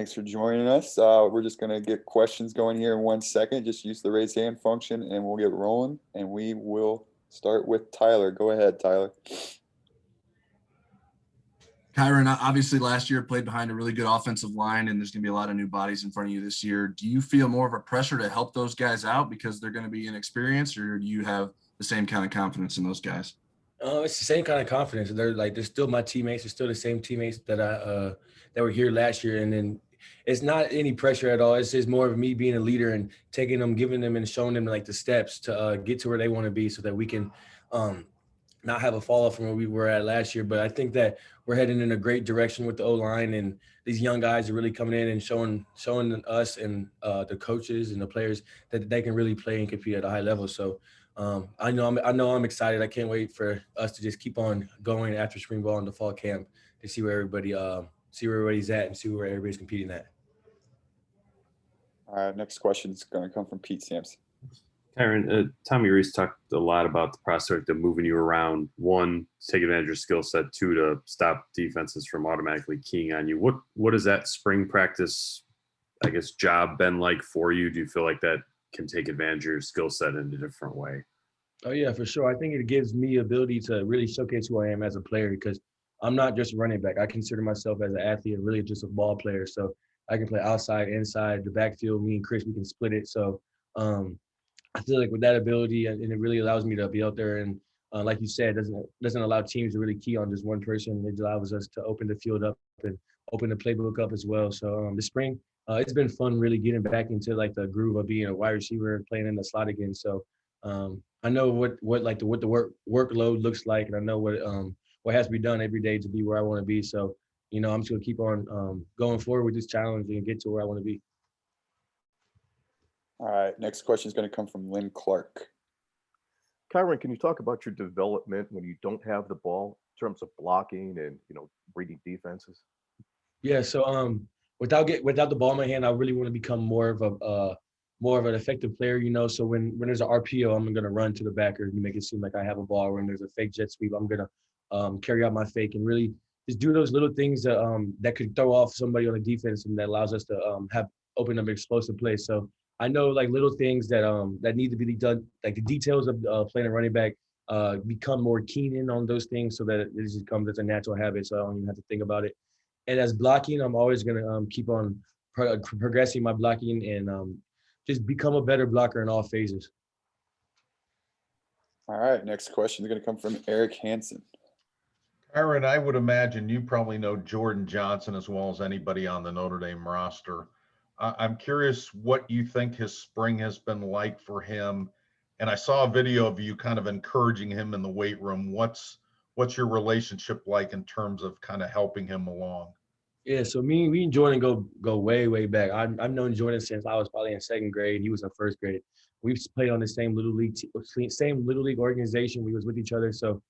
Thanks for joining us. We're just going to get questions going here in 1 second. Just use the raise hand function and we'll get rolling. And we will start with Tyler. Go ahead, Tyler. Kyron, obviously last year played behind a really good offensive line, and there's going to be a lot of new bodies in front of you this year. Do you feel more of a pressure to help those guys out because they're going to be inexperienced, or do you have the same kind of confidence in those guys? It's the same kind of confidence. They're still my teammates. They're still the same teammates that that were here last year. And then it's not any pressure at all. It's just more of me being a leader and taking them, giving them, and showing them like the steps to get to where they want to be, so that we can not have a fall off from where we were at last year. But I think that we're heading in a great direction with the O-line, and these young guys are really coming in and showing us and the coaches and the players that they can really play and compete at a high level. So I know I'm excited. I can't wait for us to just keep on going after spring ball into fall camp to see where everybody's at and see where everybody's competing at. All right, next question is going to come from Pete Sampson. Kyron, Tommy Rees talked a lot about the prospect of moving you around. One, to take advantage of your skill set. Two, to stop defenses from automatically keying on you. What has that spring practice, I guess, job been like for you? Do you feel like that can take advantage of your skill set in a different way? Oh yeah, for sure. I think it gives me ability to really showcase who I am as a player, because I'm not just a running back. I consider myself as an athlete and really just a ball player. So I can play outside, inside, the backfield. Me and Chris, we can split it. So I feel like with that ability, and it really allows me to be out there, and like you said, doesn't allow teams to really key on just one person. It allows us to open the field up and open the playbook up as well. So the spring, it's been fun really getting back into like the groove of being a wide receiver and playing in the slot again. So I know what the workload looks like, and I know what has to be done every day to be where I want to be. So I'm just gonna keep on going forward with this challenge and get to where I want to be. All right, next question is going to come from Len Clark. Kyron, can you talk about your development when you don't have the ball in terms of blocking and reading defenses? Yeah, so without the ball in my hand, I really want to become more of an effective player. So when there's an RPO, I'm gonna run to the backer and make it seem like I have a ball. When there's a fake jet sweep, I'm gonna carry out my fake and really just do those little things that could throw off somebody on the defense, and that allows us to have open up explosive plays. So I know like little things that need to be done, like the details of playing a running back, become more keen in on those things, so that it just comes as a natural habit. So I don't even have to think about it. And as blocking, I'm always gonna keep on progressing my blocking and just become a better blocker in all phases. All right, next question is going to come from Eric Hansen. Aaron, I would imagine you probably know Jordan Johnson as well as anybody on the Notre Dame roster. I'm curious what you think his spring has been like for him. And I saw a video of you kind of encouraging him in the weight room. What's your relationship like in terms of kind of helping him along? Yeah, so me and Jordan go way back. I've known Jordan since I was probably in second grade. He was in first grade. We've played on the same little league organization. We was with each other. So,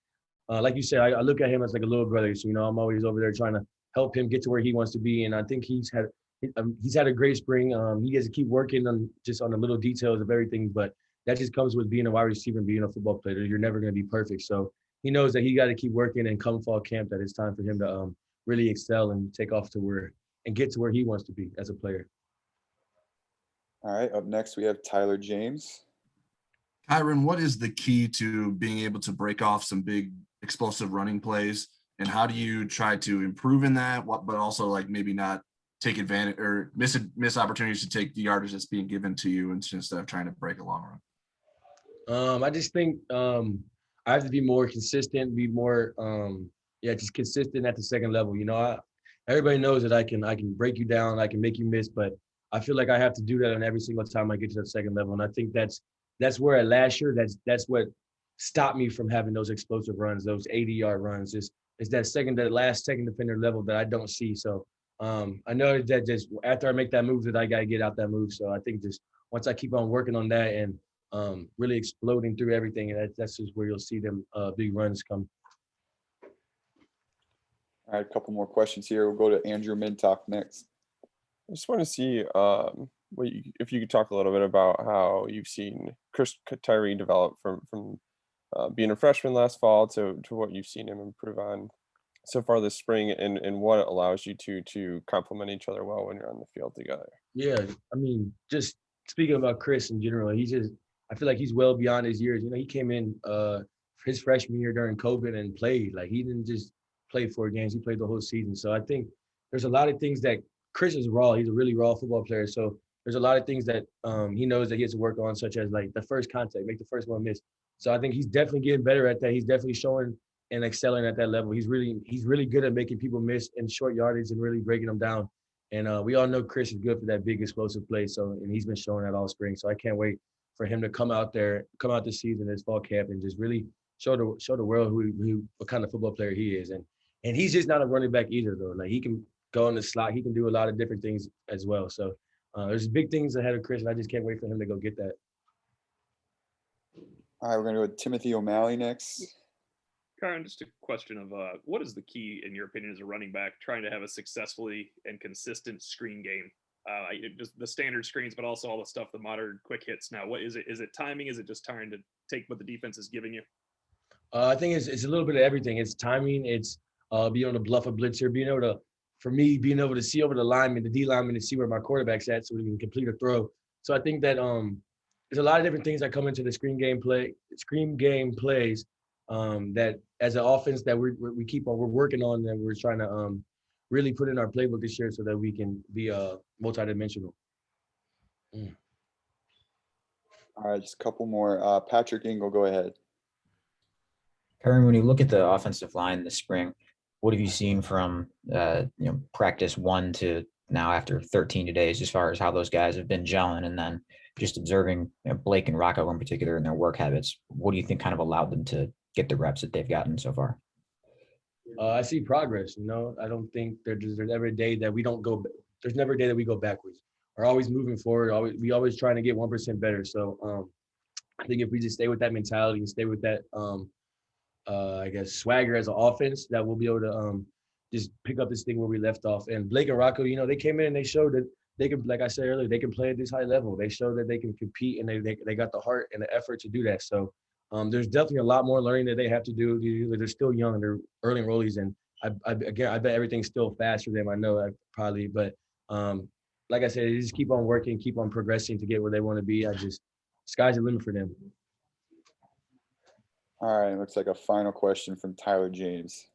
like you said, I look at him as like a little brother. So I'm always over there trying to help him get to where he wants to be. And I think he's had a great spring. He has to keep working on the little details of everything. But that just comes with being a wide receiver and being a football player. You're never going to be perfect. So he knows that he got to keep working, and come fall camp, that it's time for him to really excel and take off and get to where he wants to be as a player. All right, up next we have Tyler James. Kyron, what is the key to being able to break off some big explosive running plays, and how do you try to improve in that, but also like maybe not take advantage or miss opportunities to take the yardage that's being given to you instead of trying to break a long run? I just think I have to be more consistent, be more just consistent at the second level. Everybody knows that I can break you down, I can make you miss, but I feel like I have to do that on every single time I get to that second level. And I think that's where at last year, that's what stopped me from having those explosive runs, those 80-yard runs. Is that last second defender level that I don't see. So I know that just after I make that move, that I got to get out that move. So I think just once I keep on working on that and really exploding through everything, that's just where you'll see them big runs come. All right, a couple more questions here. We'll go to Andrew Mentock next. I just want to see if you could talk a little bit about how you've seen Chris Tyree develop from being a freshman last fall to what you've seen him improve on so far this spring, and what it allows you to complement each other well when you're on the field together. Yeah, I mean, just speaking about Chris in general, I feel like he's well beyond his years. He came in his freshman year during COVID and played. Like, he didn't just play 4 games, he played the whole season. So I think there's a lot of things that Chris is raw. He's a really raw football player. So there's a lot of things that he knows that he has to work on, such as like the first contact, make the first one miss. So I think he's definitely getting better at that. He's definitely showing and excelling at that level. He's really good at making people miss in short yardage and really breaking them down. And we all know Chris is good for that big explosive play. So, and he's been showing that all spring. So I can't wait for him to come out this season, this fall camp, and just really show the world what kind of football player he is. And he's just not a running back either, though. Like, he can go in the slot, he can do a lot of different things as well. So there's big things ahead of Chris, and I just can't wait for him to go get that. All right, we're gonna go with Timothy O'Malley next. Karen, just a question of what is the key, in your opinion, as a running back trying to have a successfully and consistent screen game? Just the standard screens, but also all the stuff, the modern quick hits. Now, what is it? Is it timing? Is it just trying to take what the defense is giving you? I think it's a little bit of everything. It's timing. It's being able to bluff a blitzer, being able to see over the lineman, the D lineman, to see where my quarterback's at so we can complete a throw. So I think that there's a lot of different things that come into the screen game plays that as an offense that we're working on, and we're trying to really put in our playbook this year so that we can be multidimensional. All right, just a couple more. Patrick Ingle, go ahead. Kyron, when you look at the offensive line this spring, what have you seen from practice 1 to now after 13 days, as far as how those guys have been gelling, and then just observing Blake and Rocco in particular and their work habits? What do you think kind of allowed them to get the reps that they've gotten so far? I see progress. I don't think there's ever a day that we don't go. There's never a day that we go backwards. We're always moving forward. We always trying to get 1% better. So I think if we just stay with that mentality and stay with that, I guess, swagger as an offense, that we'll be able to just pick up this thing where we left off. And Blake and Rocco, they came in and they showed that they can, like I said earlier, they can play at this high level. They showed that they can compete, and they got the heart and the effort to do that. So there's definitely a lot more learning that they have to do. They're still young, they're early enrollees, and I bet everything's still fast for them. I know probably, but like I said, they just keep on working, keep on progressing to get where they want to be. Sky's the limit for them. All right, looks like a final question from Tyler James.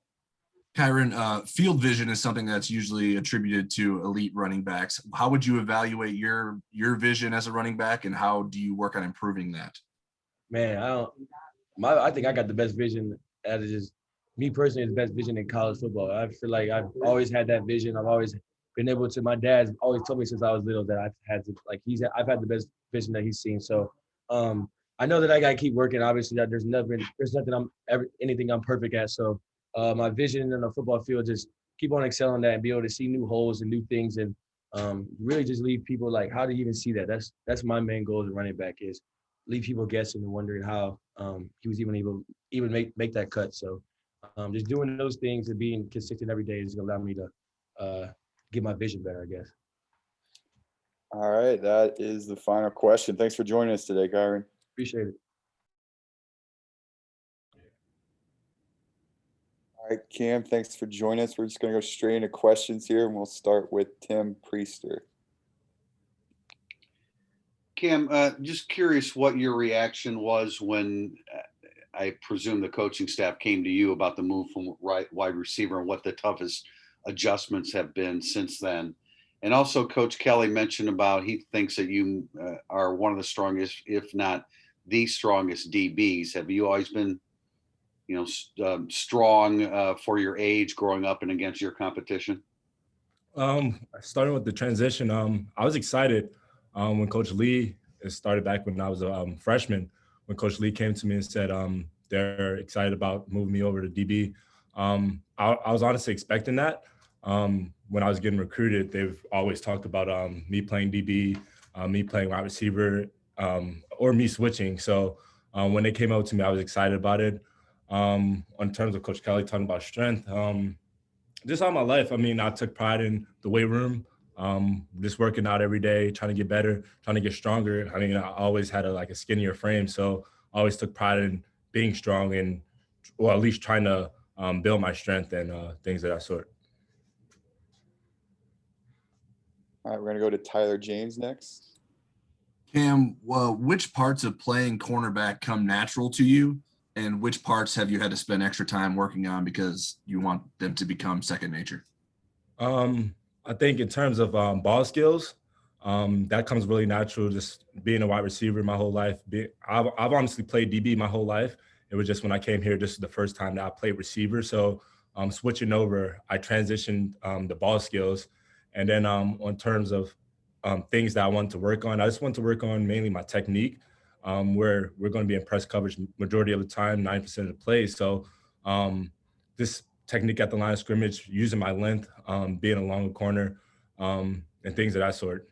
Kyron, field vision is something that's usually attributed to elite running backs. How would you evaluate your vision as a running back, and how do you work on improving that? Man, I think I got the best vision out of just me personally, the best vision in college football. I feel like I've always had that vision. I've always been able to. My dad's always told me since I was little that I've had the best vision that he's seen. So I know that I gotta keep working. Obviously, that there's anything I'm perfect at. So my vision in the football field, just keep on excelling that and be able to see new holes and new things, and really just leave people like, how do you even see that? That's my main goal as a running back, is leave people guessing and wondering how he was even able to make that cut. So just doing those things and being consistent every day is gonna allow me to get my vision better, I guess. All right, that is the final question. Thanks for joining us today, Kyron. Appreciate it. All right, Cam, thanks for joining us. We're just going to go straight into questions here, and we'll start with Tim Priester. Cam, just curious what your reaction was when I presume the coaching staff came to you about the move from wide receiver, and what the toughest adjustments have been since then. And also, Coach Kelly mentioned about he thinks that you are one of the strongest, if not the strongest DBs. Have you always been, strong for your age growing up and against your competition? Starting with the transition, I was excited when Coach Lee, it started back when I was a freshman, when Coach Lee came to me and said they're excited about moving me over to DB. I was honestly expecting that. When I was getting recruited, they've always talked about me playing DB, me playing wide receiver, or me switching. So when they came out to me, I was excited about it. In terms of Coach Kelly talking about strength, just all my life, I took pride in the weight room, just working out every day, trying to get better, trying to get stronger. I always had a skinnier frame, so I always took pride in being strong, and or at least trying to build my strength and things of that sort. All right, we're gonna go to Tyler James next. Cam, well, which parts of playing cornerback come natural to you, and which parts have you had to spend extra time working on because you want them to become second nature? I think in terms of ball skills, that comes really natural. Just being a wide receiver my whole life. I've honestly played DB my whole life. It was just when I came here, this is the first time that I played receiver. So switching over, I transitioned the ball skills. And then on terms of things that I want to work on, I just want to work on mainly my technique, where we're going to be in press coverage majority of the time, 9% of the plays. So this technique at the line of scrimmage, using my length, being along the corner, and things of that sort.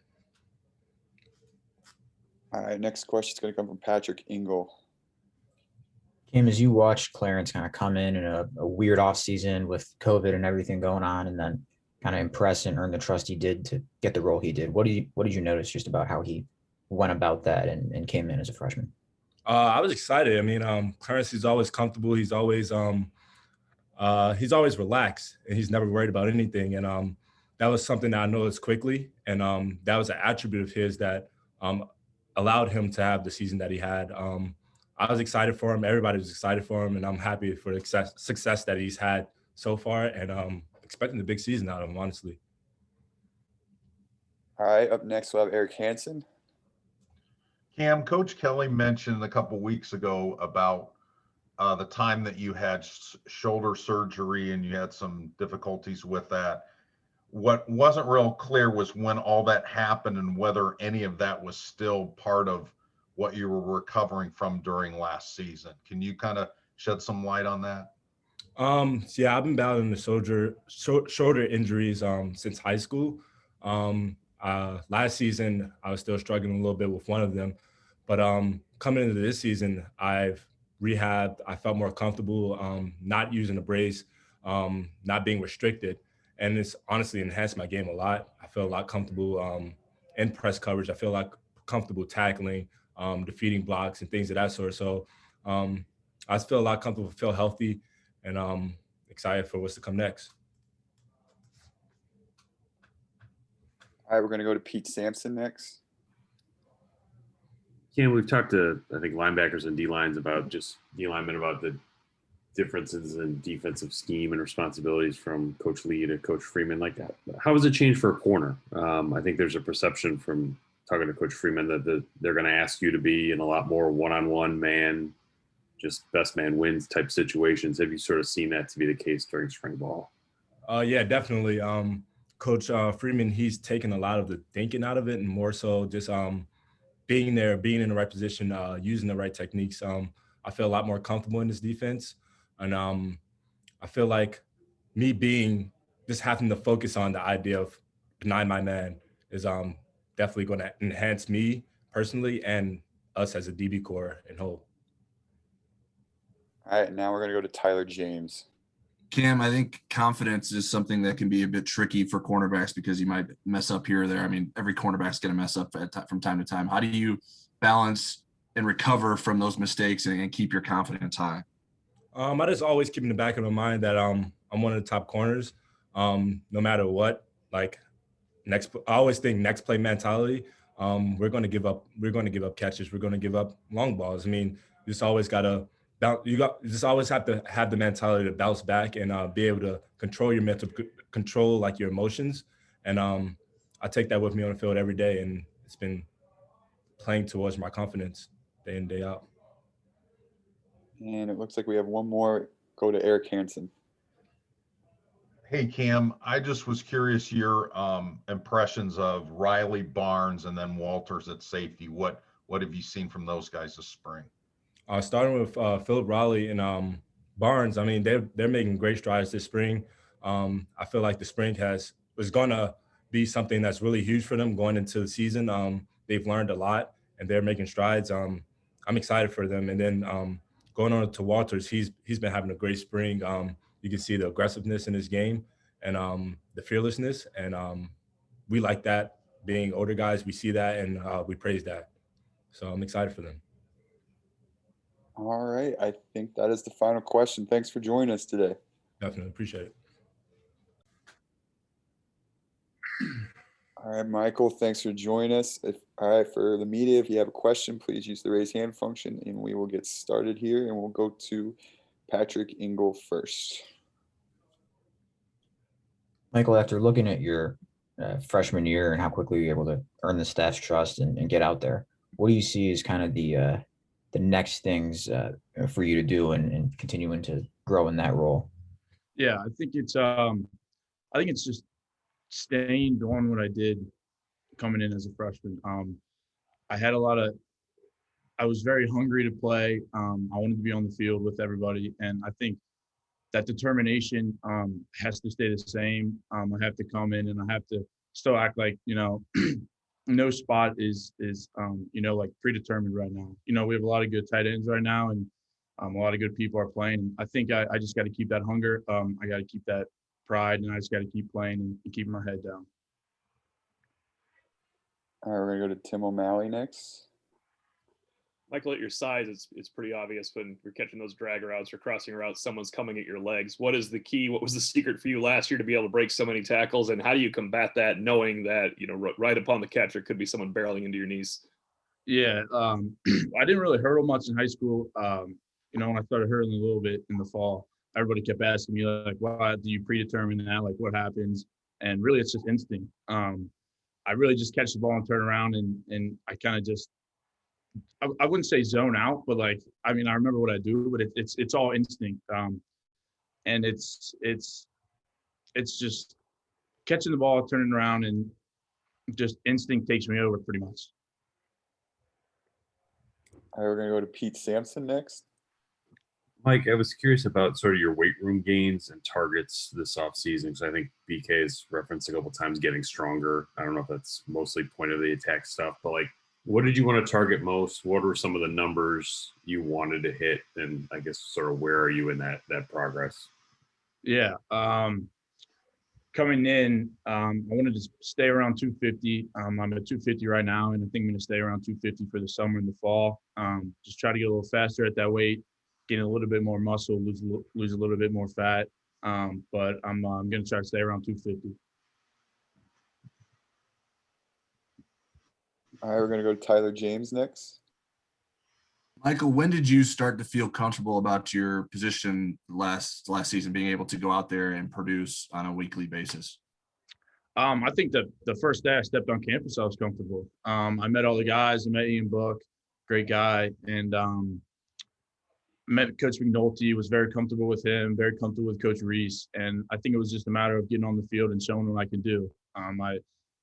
All right, next question is going to come from Patrick Engel. Kim, as you watched Clarence kind of come in a weird offseason with COVID and everything going on, and then kind of impress and earn the trust he did to get the role he did, what did you notice just about how he went about that and came in as a freshman? I was excited. I mean, Clarence is always comfortable. He's always relaxed, and he's never worried about anything. And that was something that I noticed quickly. And that was an attribute of his that allowed him to have the season that he had. I was excited for him. Everybody was excited for him, and I'm happy for the success that he's had so far, and expecting the big season out of him, honestly. All right, up next we'll have Eric Hansen. Cam, Coach Kelly mentioned a couple weeks ago about the time that you had shoulder surgery and you had some difficulties with that. What wasn't real clear was when all that happened and whether any of that was still part of what you were recovering from during last season. Can you kind of shed some light on that? Yeah, I've been battling the shoulder injuries since high school. Last season, I was still struggling a little bit with one of them, but coming into this season, I've rehabbed. I felt more comfortable not using a brace, not being restricted, and it's honestly enhanced my game a lot. I feel a lot comfortable in press coverage. I feel like comfortable tackling, defeating blocks and things of that sort. So I just feel a lot comfortable, feel healthy, and excited for what's to come next. All right, we're going to go to Pete Sampson next. Ken, we've talked to, I think, linebackers and D-lines about just D-linemen about the differences in defensive scheme and responsibilities from Coach Lee to Coach Freeman. Like, how has it changed for a corner? I think there's a perception from talking to Coach Freeman that they're going to ask you to be in a lot more one-on-one man, just best man wins type situations. Have you sort of seen that to be the case during spring ball? Yeah, definitely. Coach Freeman, he's taken a lot of the thinking out of it and more so just being there, being in the right position, using the right techniques. I feel a lot more comfortable in this defense. And I feel like me just having to focus on the idea of denying my man is definitely going to enhance me personally and us as a DB core in whole. All right, now we're going to go to Tyler James. Cam, I think confidence is something that can be a bit tricky for cornerbacks because you might mess up here or there. I mean, every cornerback's going to mess up from time to time. How do you balance and recover from those mistakes and keep your confidence high? I just always keep in the back of my mind that I'm one of the top corners, no matter what. Like I always think next play mentality. We're going to give up. We're going to give up catches. We're going to give up long balls. I mean, you just always gotta. You just always have to have the mentality to bounce back and be able to control your mental, control like your emotions. And I take that with me on the field every day, and it's been playing towards my confidence day in, day out. And it looks like we have one more. Go to Eric Hansen. Hey, Cam, I just was curious your impressions of Riley, Barnes, and then Walters at safety. What have you seen from those guys this spring? Starting with Philip Raleigh and Barnes, I mean, they're making great strides this spring. I feel like the spring was going to be something that's really huge for them going into the season. They've learned a lot, and they're making strides. I'm excited for them. And then going on to Walters, he's been having a great spring. You can see the aggressiveness in his game and the fearlessness, and we like that. Being older guys, we see that, and we praise that. So I'm excited for them. All right. I think that is the final question. Thanks for joining us today. Definitely appreciate it. All right, Michael, thanks for joining us. All right, for the media, if you have a question, please use the raise hand function and we will get started here, and we'll go to Patrick Ingle first. Michael, after looking at your freshman year and how quickly you were able to earn the staff's trust and get out there, what do you see as kind of the next things for you to do and continuing to grow in that role? Yeah, I think it's just staying doing what I did coming in as a freshman. I had I was very hungry to play. I wanted to be on the field with everybody, and I think that determination has to stay the same. I have to come in and I have to still act like, no spot is like predetermined right now. We have a lot of good tight ends right now, and a lot of good people are playing. I think I just got to keep that hunger. I got to keep that pride, and I just got to keep playing and keep my head down. All right, we're gonna go to Tim O'Malley next. Michael, at your size, it's pretty obvious when you're catching those drag routes or crossing routes, someone's coming at your legs. What is the key? What was the secret for you last year to be able to break so many tackles? And how do you combat that, knowing that, right upon the catch, there could be someone barreling into your knees? Yeah, I didn't really hurdle much in high school. When I started hurdling a little bit in the fall, everybody kept asking me, like, why do you predetermine that? Like, what happens? And really, it's just instinct. I really just catch the ball and turn around, and I kind of just, I wouldn't say zone out, but I remember what I do, but it's all instinct. And it's just catching the ball, turning around, and just instinct takes me over pretty much. All right, we're gonna go to Pete Sampson next. Mike, I was curious about sort of your weight room gains and targets this offseason, because I think BK has referenced a couple times getting stronger. I don't know if that's mostly point of the attack stuff, but what did you want to target most? What were some of the numbers you wanted to hit? And I guess sort of where are you in that progress? Yeah. Coming in, I wanted to stay around 250. I'm at 250 right now, and I think I'm going to stay around 250 for the summer and the fall. Just try to get a little faster at that weight, getting a little bit more muscle, lose a little bit more fat. But I'm going to try to stay around 250. All right, we're gonna go to Tyler James next. Michael, when did you start to feel comfortable about your position last season, being able to go out there and produce on a weekly basis? I think the first day I stepped on campus, I was comfortable. I met all the guys. I met Ian Book, great guy, and met Coach McNulty. Was very comfortable with him, very comfortable with Coach Reese, and I think it was just a matter of getting on the field and showing what I could do.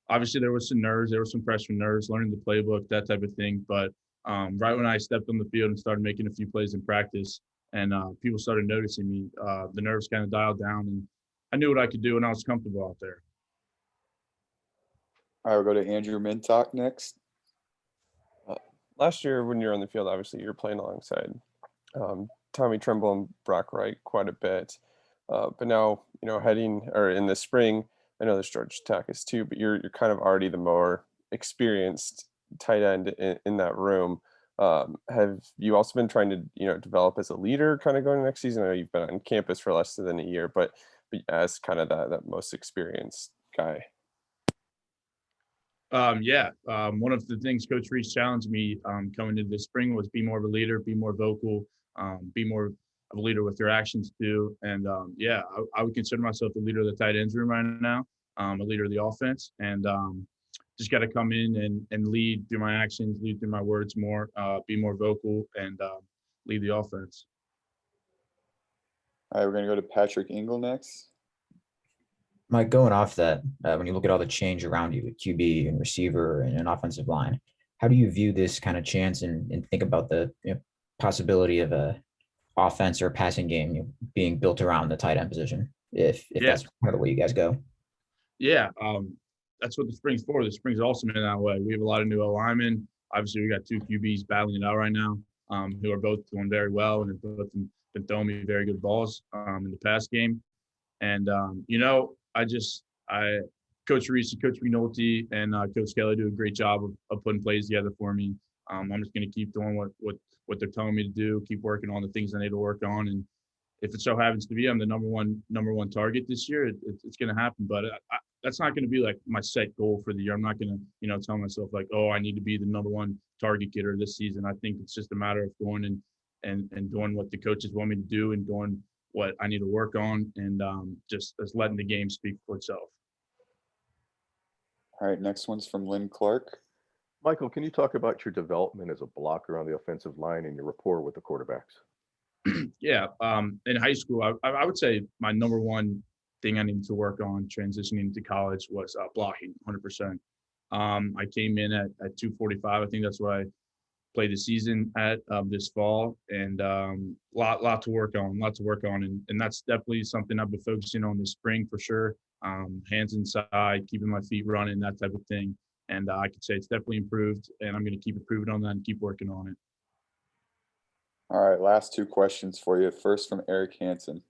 Obviously there was some nerves, there were some freshman nerves, learning the playbook, that type of thing, but right when I stepped on the field and started making a few plays in practice, and people started noticing me, the nerves kind of dialed down, and I knew what I could do, and I was comfortable out there. All right, we'll go to Andrew Mentock next. Last year, when you're on the field, obviously you're playing alongside Tommy Tremble and Brock Wright quite a bit. But now, heading or in the spring, I know there's George Takis too, but you're kind of already the more experienced tight end in that room. Have you also been trying to, develop as a leader kind of going next season? I know you've been on campus for less than a year, but as kind of that most experienced guy. One of the things Coach Reese challenged me coming into this spring was be more of a leader, be more vocal, be more of a leader with your actions too. And I would consider myself the leader of the tight ends room right now, a leader of the offense, and just got to come in and lead through my actions, lead through my words more, be more vocal, and lead the offense. All right, we're going to go to Patrick Ingle next. Mike, going off that, when you look at all the change around you with QB and receiver and an offensive line, how do you view this kind of chance and think about the possibility of a offense or passing game being built around the tight end position, if that's kind of the way you guys go? Yeah, that's what the spring's for. The spring's awesome in that way. We have a lot of new linemen. Obviously, we got two QBs battling it out right now, who are both doing very well and have both been throwing me very good balls in the pass game. And Coach Reese, Coach McNulty, and Coach Kelly do a great job of putting plays together for me. I'm just going to keep doing what they're telling me to do, keep working on the things I need to work on, and if it so happens to be I'm the number one target this year, it's going to happen. But that's not going to be like my set goal for the year. I'm not going to tell myself like, oh, I need to be the number one target getter this season. I think it's just a matter of going and doing what the coaches want me to do and doing what I need to work on, and just letting the game speak for itself. All right, next one's from Len Clark. Michael, can you talk about your development as a blocker on the offensive line and your rapport with the quarterbacks? Yeah, in high school, I would say my number one thing I needed to work on transitioning to college was blocking 100%. I came in at 245. I think that's what I played the season at this fall, and lot to work on, and that's definitely something I've been focusing on this spring for sure. Hands inside, keeping my feet running, that type of thing. And I could say it's definitely improved, and I'm going to keep improving on that and keep working on it. All right, last two questions for you. First from Eric Hansen.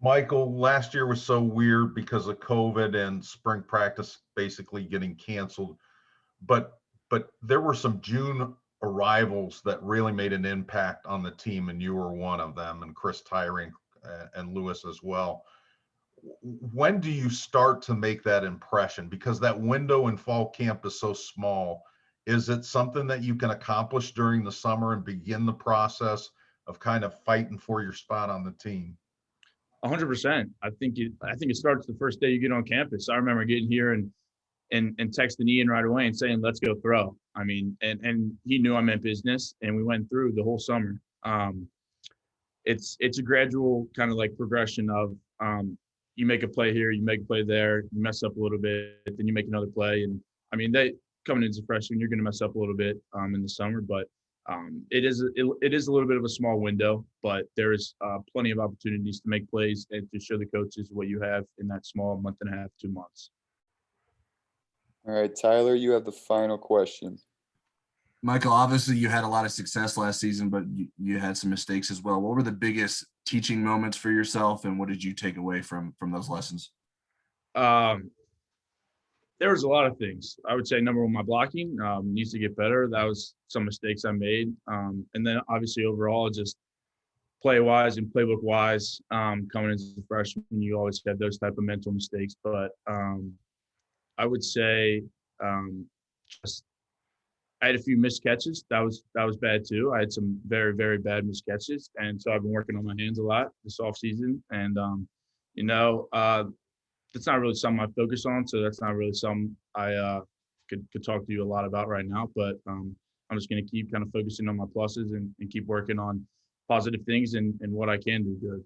Michael, last year was so weird because of COVID and spring practice basically getting canceled. But there were some June arrivals that really made an impact on the team, and you were one of them, and Chris Tyring and Lewis as well. When do you start to make that impression? Because that window in fall camp is so small. Is it something that you can accomplish during the summer and begin the process of kind of fighting for your spot on the team? 100%. I think it starts the first day you get on campus. I remember getting here and texting Ian right away and saying, let's go throw. I mean, and he knew I meant business, and we went through the whole summer. It's a gradual kind of like progression of you make a play here, you make a play there, you mess up a little bit, then you make another play. And I mean, coming into freshman, you're going to mess up a little bit in the summer, but it is a little bit of a small window, but there is plenty of opportunities to make plays and to show the coaches what you have in that small month and a half, 2 months. All right, Tyler, you have the final question. Michael, obviously you had a lot of success last season, but you had some mistakes as well. What were the biggest teaching moments for yourself, and what did you take away from those lessons? There was a lot of things. I would say number one, my blocking needs to get better. That was some mistakes I made. And then obviously overall, just play-wise and playbook-wise, coming into the freshman, you always have those type of mental mistakes. But I would say just I had a few missed catches. That was bad too. I had some very, very bad missed catches. And so I've been working on my hands a lot this offseason. And, that's not really something I focus on. So that's not really something I could talk to you a lot about right now. But I'm just going to keep kind of focusing on my pluses and keep working on positive things and what I can do good.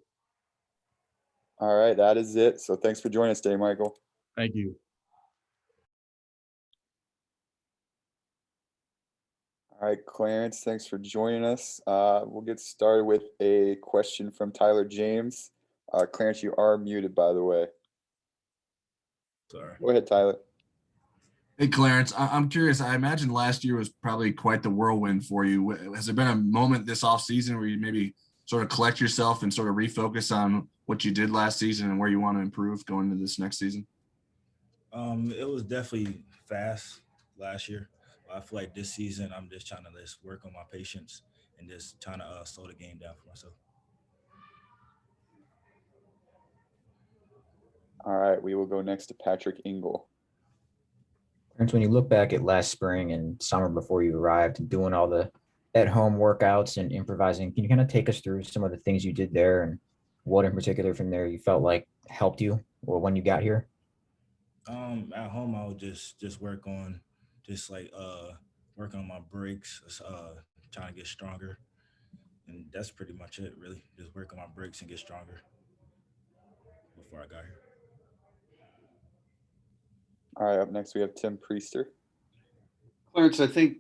All right, that is it. So thanks for joining us today, Michael. Thank you. All right, Clarence, thanks for joining us. We'll get started with a question from Tyler James. Clarence, you are muted, by the way. Sorry. Go ahead, Tyler. Hey, Clarence, I'm curious. I imagine last year was probably quite the whirlwind for you. Has there been a moment this offseason where you maybe sort of collect yourself and sort of refocus on what you did last season and where you want to improve going into this next season? It was definitely fast last year. I feel like this season I'm just trying to just work on my patience and just trying to slow the game down for myself. All right, we will go next to Patrick Ingle. Clarence, when you look back at last spring and summer before you arrived, doing all the at-home workouts and improvising, can you kind of take us through some of the things you did there and what in particular from there you felt like helped you or when you got here? At home I would just work on working on my breaks, trying to get stronger. And that's pretty much it, really. Just work on my breaks and get stronger before I got here. All right, up next we have Tim Priester. Clarence, I think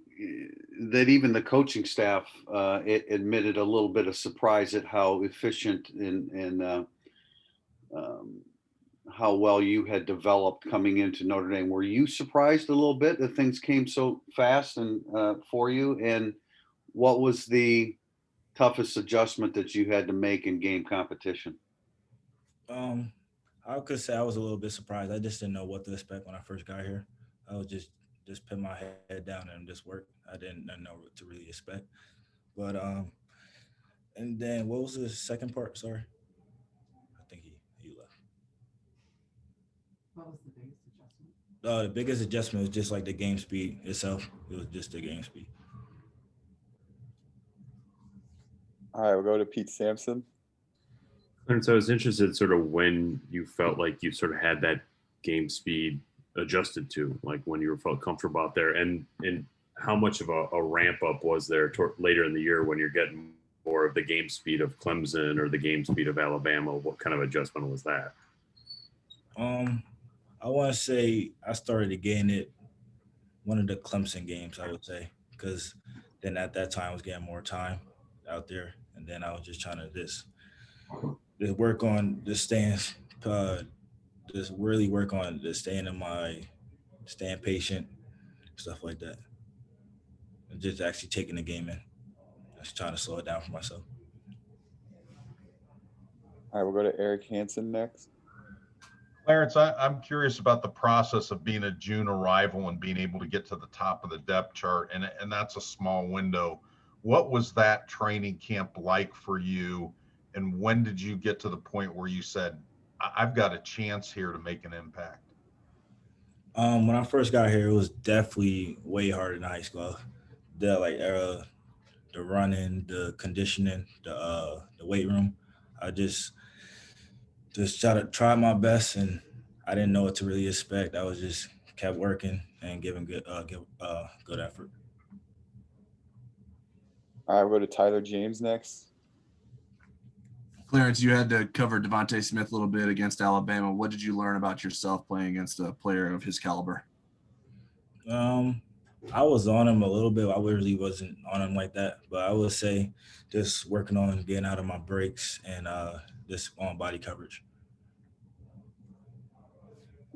that even the coaching staff admitted a little bit of surprise at how efficient and how well you had developed coming into Notre Dame. Were you surprised a little bit that things came so fast and for you? And what was the toughest adjustment that you had to make in game competition? I could say I was a little bit surprised. I just didn't know what to expect when I first got here. I was just put my head down and just work. I didn't know what to really expect. But And then what was the second part? Sorry. I think he left. The biggest adjustment was just like the game speed itself. It was just the game speed. All right, we'll go to Pete Sampson. And so I was interested sort of when you felt like you sort of had that game speed adjusted to, like when you felt comfortable out there, and how much of a ramp up was there later in the year when you're getting more of the game speed of Clemson or the game speed of Alabama? What kind of adjustment was that? I want to say I started to gain it one of the Clemson games, I would say, because then at that time I was getting more time out there, and then I was just trying to just work on just staying, uh, just really work on just staying patient, stuff like that, and just actually taking the game in, just trying to slow it down for myself. All right, we'll go to Eric Hansen next. Clarence, I'm curious about the process of being a June arrival and being able to get to the top of the depth chart, and that's a small window. What was that training camp like for you, and when did you get to the point where you said, I've got a chance here to make an impact? When I first got here, it was definitely way harder than high school. The running, the conditioning, the weight room. I just try my best, and I didn't know what to really expect. I was just kept working and giving good effort. All right, we'll go to Tyler James next. Clarence, you had to cover Devontae Smith a little bit against Alabama. What did you learn about yourself playing against a player of his caliber? I was on him a little bit. I really wasn't on him like that, but I would say just working on getting out of my breaks and just on body coverage.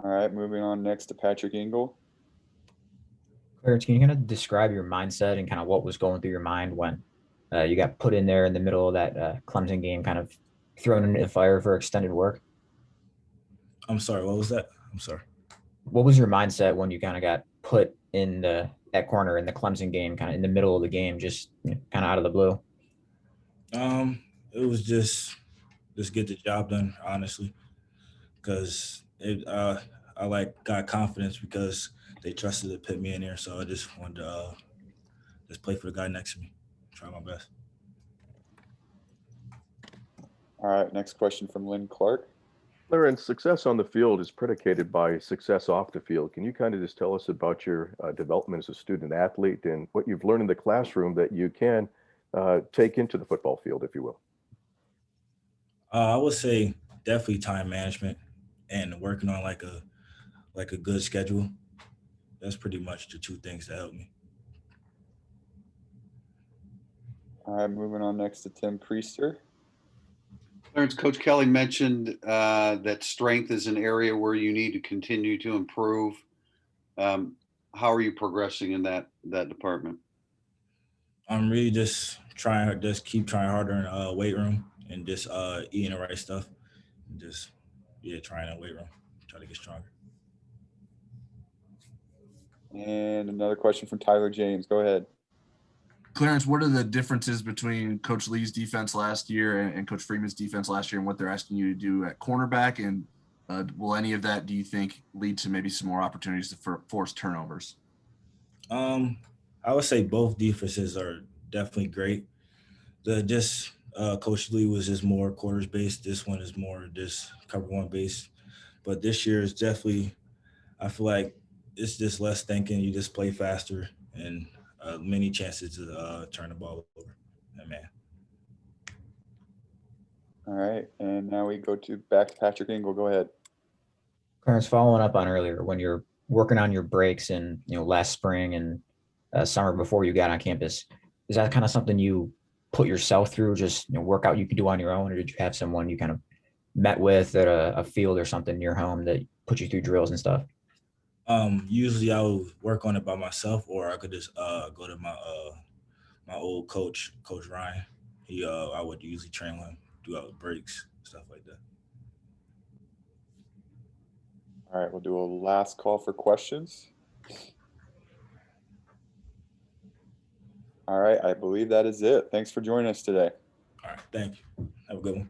All right, moving on next to Patrick Ingle. Clarence, can you kind of describe your mindset and kind of what was going through your mind when you got put in there in the middle of that Clemson game, kind of thrown into the fire for extended work? I'm sorry, what was that? I'm sorry. What was your mindset when you kind of got put in that corner in the Clemson game, kind of in the middle of the game, just kind of out of the blue? It was just get the job done, honestly, because I got confidence because they trusted to put me in there, so I just wanted to just play for the guy next to me, try my best. All right, next question from Len Clark. Clarence, success on the field is predicated by success off the field. Can you kind of just tell us about your development as a student athlete and what you've learned in the classroom that you can take into the football field, if you will? I would say definitely time management and working on like a good schedule. That's pretty much the two things that helped me. All right, moving on next to Tim Priester. Clarence, Coach Kelly mentioned that strength is an area where you need to continue to improve. How are you progressing in that department? I'm really just keep trying harder in weight room and just eating the right stuff. And just trying in weight room, try to get stronger. And another question from Tyler James. Go ahead. Clarence, what are the differences between Coach Lee's defense last year and Coach Freeman's defense last year, and what they're asking you to do at cornerback? And will any of that, do you think, lead to maybe some more opportunities to force turnovers? I would say both defenses are definitely great. Coach Lee was just more quarters based. This one is more just cover one based. But this year is definitely, I feel like it's just less thinking. You just play faster and many chances to turn the ball over. Man. All right, and now we go back to Patrick Ingle. Go ahead. Clarence, following up on earlier, when you're working on your breaks and last spring and summer before you got on campus, is that kind of something you put yourself through, just workout you could do on your own, or did you have someone you kind of met with at a field or something near home that put you through drills and stuff? Usually I would work on it by myself, or I could just go to my old coach, Coach Ryan. I would usually train him throughout breaks, stuff like that. All right, we'll do a last call for questions. All right, I believe that is it. Thanks for joining us today. right, thank you. Have a good one.